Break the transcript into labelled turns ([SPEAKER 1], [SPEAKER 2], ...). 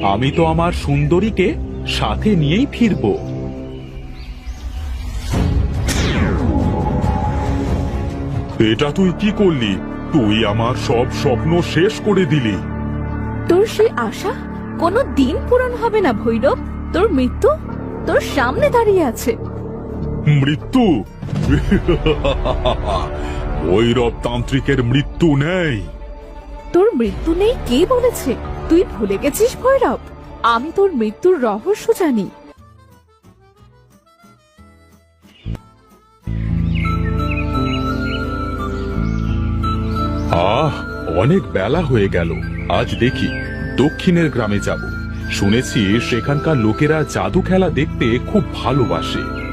[SPEAKER 1] আমি তো আমার সুন্দরীকে সাথে নিয়েই ফিরবো। এটা তুই কি করলি? তুই আমার সব স্বপ্ন শেষ করে দিলি।
[SPEAKER 2] তোর সেই আশা কোনো দিন পূরণ হবে না ভৈরব। তোর মৃত্যু তোর সামনে দাঁড়িয়ে আছে।
[SPEAKER 1] মৃত্যু? ভৈরব তান্ত্রিকের মৃত্যু নেই।
[SPEAKER 2] তোর মৃত্যু নেই কে বলেছে? তুই ভুলে গেছিস ভৈরব, আমি তোর মৃত্যুর রহস্য জানি।
[SPEAKER 1] অনেক বেলা হয়ে গেল। আজ দেখি দক্ষিণের গ্রামে যাব। শুনেছি সেখানকার লোকেরা জাদু খেলা দেখতে খুব ভালোবাসে।